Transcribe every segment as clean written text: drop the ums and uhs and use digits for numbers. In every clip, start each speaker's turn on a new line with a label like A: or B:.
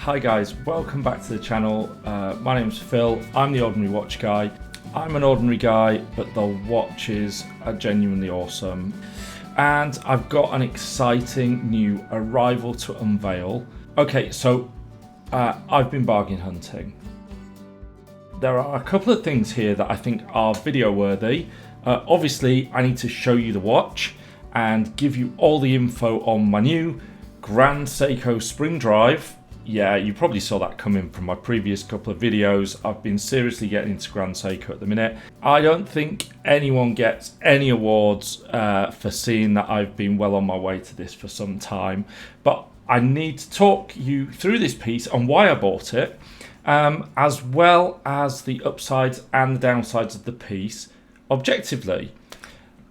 A: Hi guys, welcome back to the channel. My name's Phil, I'm the Ordinary Watch Guy. I'm an ordinary guy, but the watches are genuinely awesome. And I've got an exciting new arrival to unveil. Okay, so I've been bargain hunting. There are a couple of things here that I think are video worthy. Obviously, I need to show you the watch and give you all the info on my new Grand Seiko Spring Drive. Yeah, you probably saw that coming from my previous couple of videos. I've been seriously getting into Grand Seiko at the minute. I don't think anyone gets any awards for seeing that I've been well on my way to this for some time. But I need to talk you through this piece on why I bought it, as well as the upsides and the downsides of the piece objectively.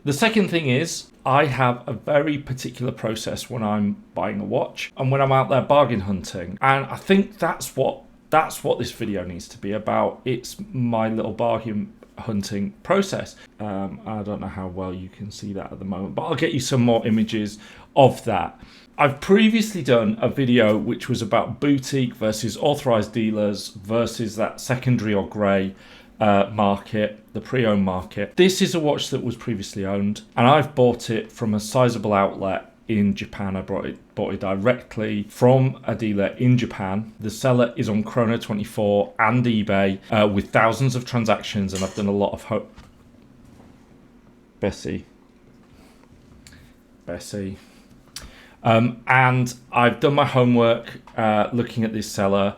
A: The second thing is, I have a very particular process when I'm buying a watch and when I'm out there bargain hunting. And I think that's what this video needs to be about. It's my little bargain hunting process. I don't know how well you can see that at the moment, but I'll get you some more images of that. I've previously done a video which was about boutique versus authorized dealers versus that secondary or grey market, the pre-owned market. This is a watch that was previously owned, and I've bought it from a sizable outlet in Japan. I bought it directly from a dealer in Japan. The seller is on Chrono24 and eBay with thousands of transactions, and I've done a lot of Bessie. And I've done my homework looking at this seller,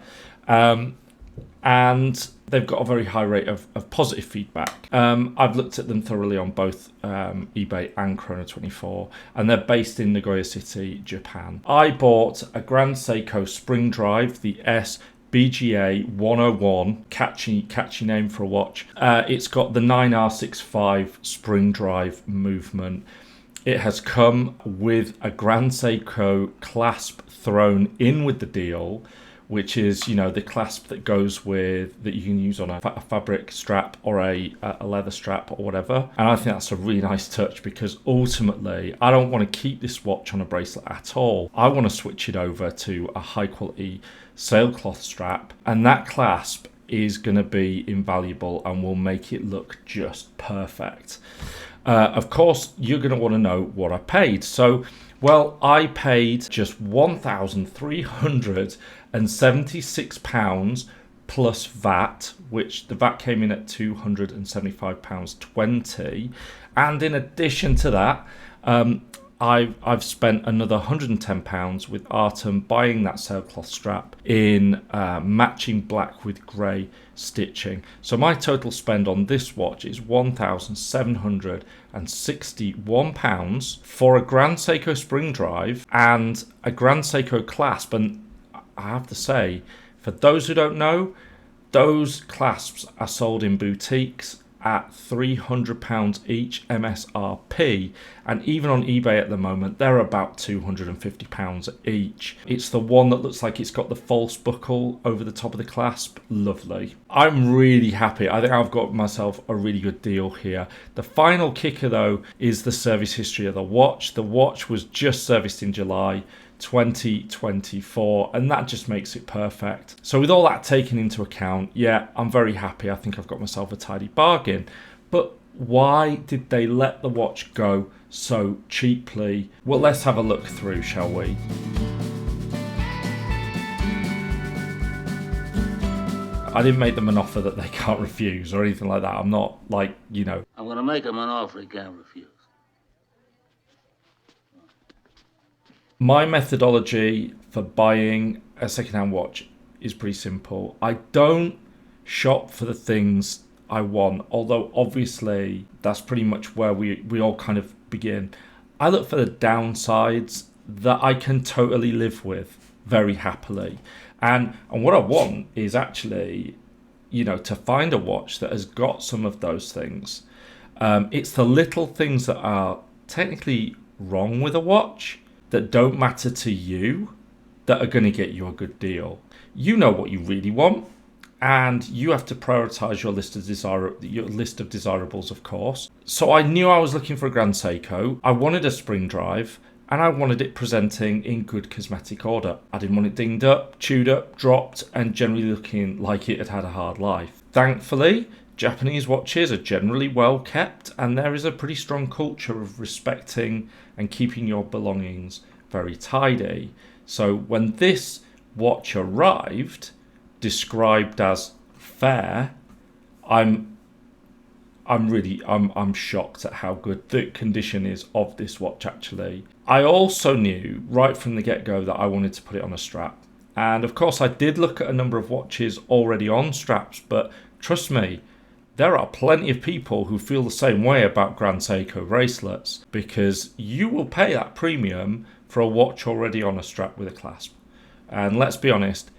A: and they've got a very high rate of positive feedback. I've looked at them thoroughly on both eBay and Chrono24, and they're based in Nagoya City, Japan. I bought a Grand Seiko Spring Drive, the SBGA 101, catchy name for a watch. It's got the 9R65 Spring Drive movement. It has come with a Grand Seiko clasp thrown in with the deal, which is, you know, the clasp that goes with, that you can use on a fabric strap or a leather strap or whatever. And I think that's a really nice touch, because ultimately I don't want to keep this watch on a bracelet at all. I want to switch it over to a high quality sailcloth strap, and that clasp is going to be invaluable and will make it look just perfect. Of course, you're going to want to know what I paid. So, well, I paid just £1,376 plus VAT, which the VAT came in at £275.20. And in addition to that, I've spent another £110 with Artem buying that sailcloth strap in matching black with grey stitching. So my total spend on this watch is £1,761 for a Grand Seiko Spring Drive and a Grand Seiko clasp. And I have to say, for those who don't know, those clasps are sold in boutiques at £300 each MSRP, and even on eBay at the moment they're about £250 each. It's the one that looks like it's got the false buckle over the top of the clasp. Lovely. I'm really happy. I think I've got myself a really good deal here. The final kicker though is the service history of the watch. The watch was just serviced in July 2024, and that just makes it perfect. So with all that taken into account, yeah, I'm very happy. I think I've got myself a tidy bargain. But why did they let the watch go so cheaply? Well, let's have a look through, shall we? I didn't make them an offer that they can't refuse or anything like that. I'm not like, you know,
B: I'm gonna make them an offer he can't refuse.
A: My methodology for buying a secondhand watch is pretty simple. I don't shop for the things I want, although obviously that's pretty much where we all kind of begin. I look for the downsides that I can totally live with very happily. And what I want is actually, you know, to find a watch that has got some of those things. It's the little things that are technically wrong with a watch that don't matter to you that are going to get you a good deal. You know what you really want, and you have to prioritize your list of desirables, of course. So I knew I was looking for a Grand Seiko. I wanted a Spring Drive. and I wanted it presenting in good cosmetic order. I didn't want it dinged up, chewed up, dropped, and generally looking like it had had a hard life. Thankfully, Japanese watches are generally well kept, and there is a pretty strong culture of respecting and keeping your belongings very tidy. So when this watch arrived, described as fair, I'm shocked at how good the condition is of this watch actually. I also knew right from the get-go that I wanted to put it on a strap. And of course I did look at a number of watches already on straps, but trust me, there are plenty of people who feel the same way about Grand Seiko bracelets, because you will pay that premium for a watch already on a strap with a clasp. And let's be honest,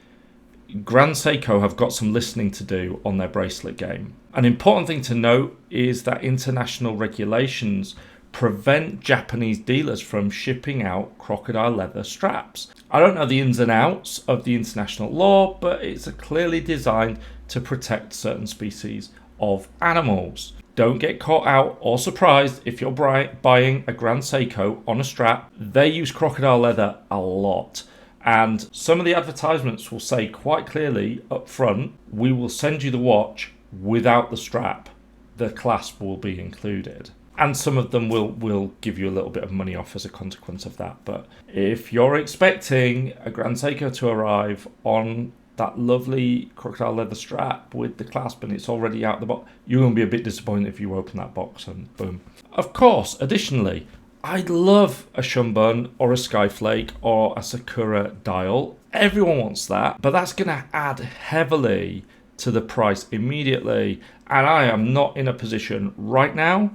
A: Grand Seiko have got some listening to do on their bracelet game. An important thing to note is that international regulations prevent Japanese dealers from shipping out crocodile leather straps. I don't know the ins and outs of the international law, but it's clearly designed to protect certain species of animals. Don't get caught out or surprised if you're buying a Grand Seiko on a strap. They use crocodile leather a lot. And some of the advertisements will say quite clearly up front, we will send you the watch without the strap. The clasp will be included. And some of them will give you a little bit of money off as a consequence of that. But if you're expecting a Grand Seiko to arrive on that lovely crocodile leather strap with the clasp and it's already out the box, you're going to be a bit disappointed if you open that box and boom. Of course, additionally, I'd love a Shunbun or a Skyflake or a Sakura dial. Everyone wants that, but that's going to add heavily to the price immediately. And I am not in a position right now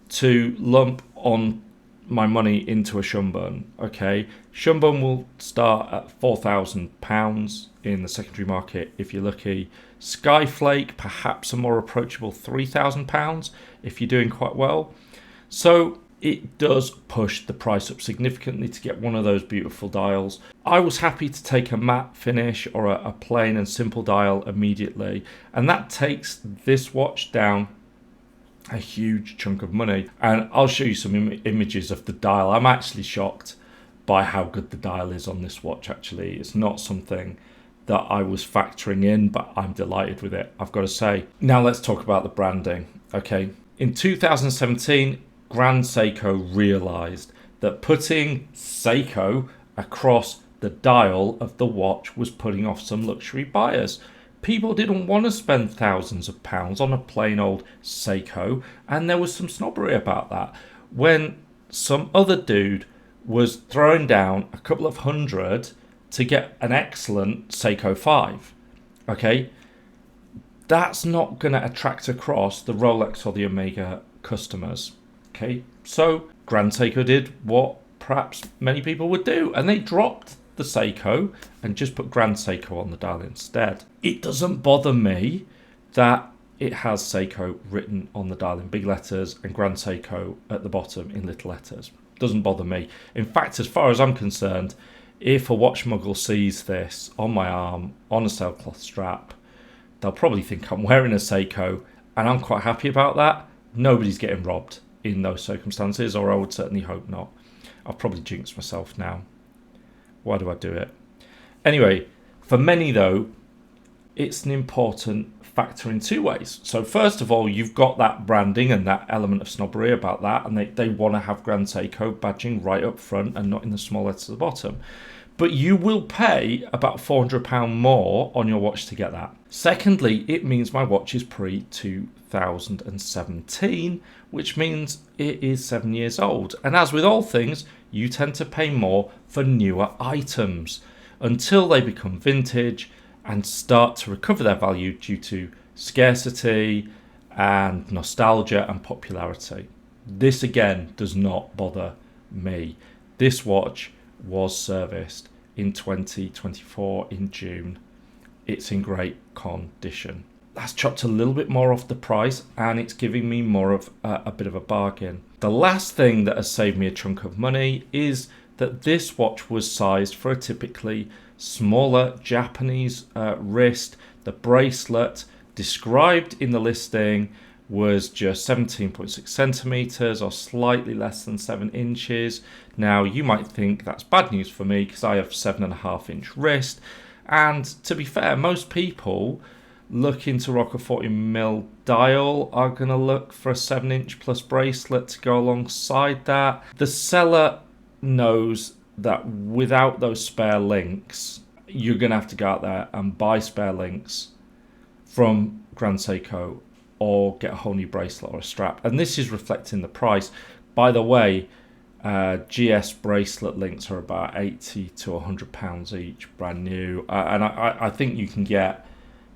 A: to lump on my money into a Shunbun. Okay, Shunbun will start at £4,000 in the secondary market if you're lucky. Skyflake, perhaps a more approachable £3,000 if you're doing quite well. So it does push the price up significantly to get one of those beautiful dials. I was happy to take a matte finish or a plain and simple dial immediately, and that takes this watch down a huge chunk of money. And I'll show you some images of the dial. I'm actually shocked by how good the dial is on this watch actually. It's not something that I was factoring in, but I'm delighted with it, I've got to say. Now let's talk about the branding. Okay, in 2017, Grand Seiko realised that putting Seiko across the dial of the watch was putting off some luxury buyers. People didn't want to spend thousands of pounds on a plain old Seiko, and there was some snobbery about that. When some other dude was throwing down a couple of hundred to get an excellent Seiko 5, okay, that's not going to attract across the Rolex or the Omega customers. Okay, so Grand Seiko did what perhaps many people would do, and they dropped the Seiko and just put Grand Seiko on the dial instead. It doesn't bother me that it has Seiko written on the dial in big letters and Grand Seiko at the bottom in little letters. Doesn't bother me. In fact, as far as I'm concerned, if a watch muggle sees this on my arm on a sailcloth strap, they'll probably think I'm wearing a Seiko, and I'm quite happy about that. Nobody's getting robbed in those circumstances, or I would certainly hope not. I'll probably jinx myself now. Why do I do it? Anyway, for many though, it's an important factor in two ways. So first of all, you've got that branding and that element of snobbery about that, and they want to have Grand Seiko badging right up front and not in the small letters at the bottom. But you will pay about £400 more on your watch to get that. Secondly, it means my watch is pre-2017, which means it is 7 years old. And as with all things, you tend to pay more for newer items until they become vintage and start to recover their value due to scarcity and nostalgia and popularity. This again does not bother me. This watch was serviced in 2024 in June. It's in great condition. That's chopped a little bit more off the price, and it's giving me more of a bit of a bargain. The last thing that has saved me a chunk of money is that this watch was sized for a typically smaller Japanese wrist. The bracelet described in the listing was just 17.6 centimeters or slightly less than 7 inches. Now, you might think that's bad news for me because I have 7.5 inch wrist. And to be fair, most people looking to rock a 40mm dial are going to look for a 7-inch plus bracelet to go alongside that. The seller knows that without those spare links, you're going to have to go out there and buy spare links from Grand Seiko or get a whole new bracelet or a strap. And this is reflecting the price. By the way, GS bracelet links are about £80 to £100 each, brand new. And I think you can get,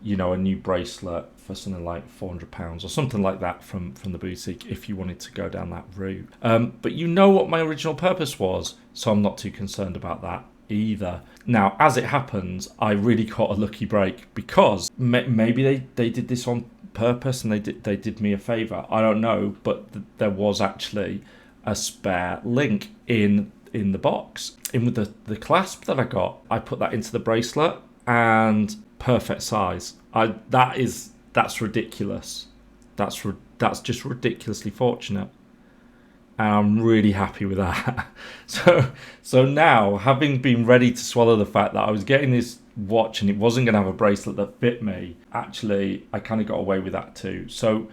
A: you know, a new bracelet for something like £400 or something like that from the boutique if you wanted to go down that route. But you know what my original purpose was, so I'm not too concerned about that either. Now, as it happens, I really caught a lucky break because maybe they did this on purpose and they did me a favour. I don't know, but there was actually a spare link in the box. In with the clasp that I got, I put that into the bracelet and perfect size. That's ridiculous. That's just ridiculously fortunate. And I'm really happy with that. So now, having been ready to swallow the fact that I was getting this watch and it wasn't going to have a bracelet that fit me, actually, I kind of got away with that too. So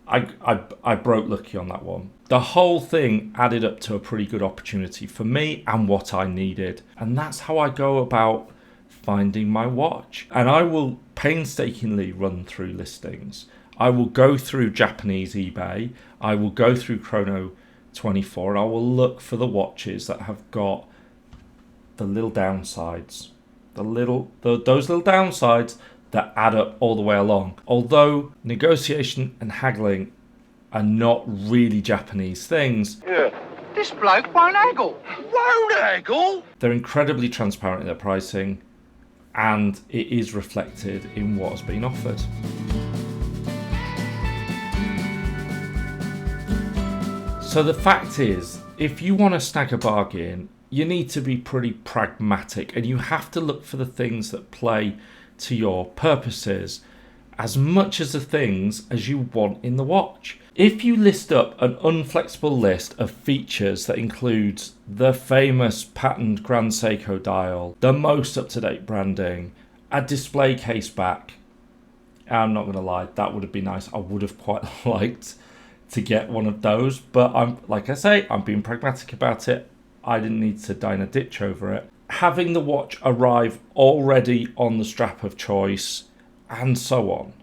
A: I broke lucky on that one. The whole thing added up to a pretty good opportunity for me and what I needed. And that's how I go about finding my watch. And I will painstakingly run through listings. I will go through Japanese eBay. I will go through Chrono24 and I will look for the watches that have got the little downsides. Those little downsides that add up all the way along. Although negotiation and haggling are not really Japanese things.
C: Yeah. This bloke won't haggle. Won't haggle?
A: They're incredibly transparent in their pricing and it is reflected in what has been offered. So the fact is, if you want to snag a bargain, you need to be pretty pragmatic and you have to look for the things that play to your purposes as much as the things as you want in the watch. If you list up an unflexible list of features that includes the famous patented Grand Seiko dial, the most up-to-date branding, a display case back, I'm not going to lie, that would have been nice. I would have quite liked to get one of those, but I'm being pragmatic about it. I didn't need to die in a ditch over it. Having the watch arrive already on the strap of choice and so on.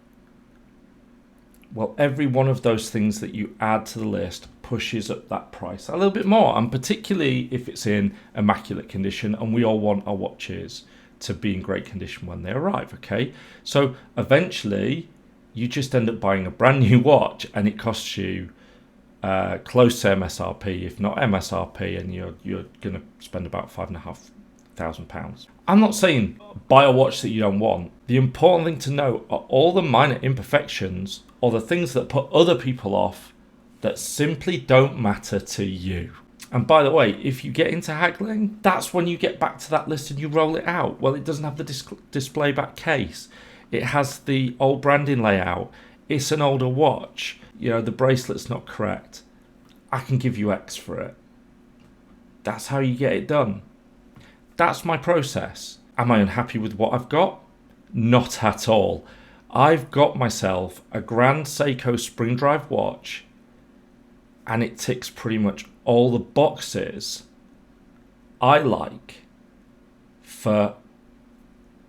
A: Well, every one of those things that you add to the list pushes up that price a little bit more, and particularly if it's in immaculate condition, and we all want our watches to be in great condition when they arrive, okay? So eventually you just end up buying a brand new watch and it costs you close to MSRP, if not MSRP, and you're going to spend about £5,500. I'm not saying buy a watch that you don't want. The important thing to know are all the minor imperfections or the things that put other people off that simply don't matter to you. And by the way, if you get into haggling, that's when you get back to that list and you roll it out. Well, it doesn't have the display back case. It has the old branding layout. It's an older watch. You know, the bracelet's not correct. I can give you X for it. That's how you get it done. That's my process. Am I unhappy with what I've got? Not at all. I've got myself a Grand Seiko spring drive watch and it ticks pretty much all the boxes I like for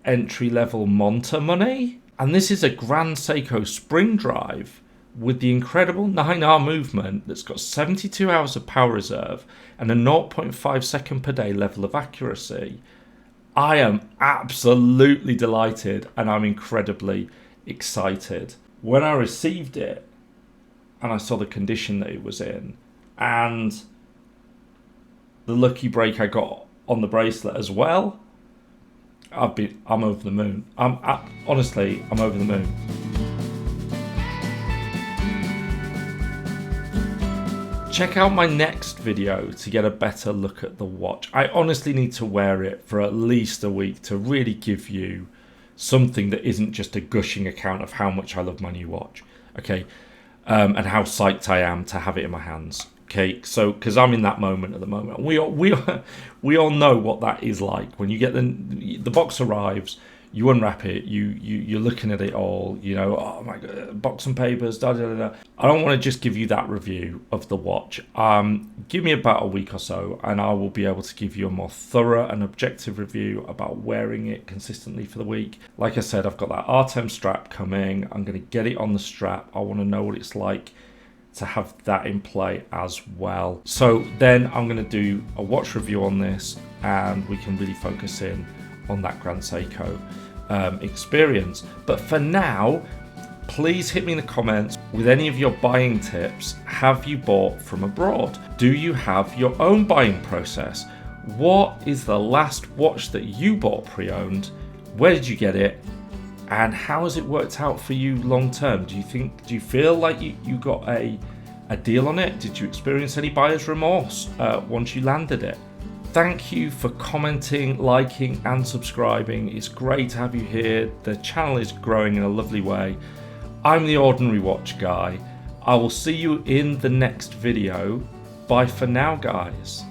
A: entry-level Monta money. And this is a Grand Seiko spring drive with the incredible 9R movement that's got 72 hours of power reserve and a 0.5 second per day level of accuracy. I am absolutely delighted and I'm incredibly excited. When I received it and I saw the condition that it was in and the lucky break I got on the bracelet as well, I'm over the moon. Honestly, I'm over the moon. Check out my next video to get a better look at the watch. I honestly need to wear it for at least a week to really give you something that isn't just a gushing account of how much I love my new watch. Okay, and how psyched I am to have it in my hands. Okay, so because I'm in that moment at the moment, we all know what that is like when you get the box arrives. You unwrap it, you're looking at it all, oh my God, box and papers, da da da. I don't want to just give you that review of the watch. Give me about a week or so, and I will be able to give you a more thorough and objective review about wearing it consistently for the week. Like I said, I've got that Artem strap coming. I'm going to get it on the strap. I want to know what it's like to have that in play as well. So then I'm going to do a watch review on this, and we can really focus in on that Grand Seiko experience. But for now, please hit me in the comments with any of your buying tips. Have you bought from abroad? Do you have your own buying process? What is the last watch that you bought pre-owned? Where did you get it? And how has it worked out for you long term? Do you feel like you got a deal on it? Did you experience any buyer's remorse once you landed it? Thank you for commenting, liking and subscribing. It's great to have you here. The channel is growing in a lovely way. I'm the Ordinary Watch Guy. I will see you in the next video. Bye for now, guys.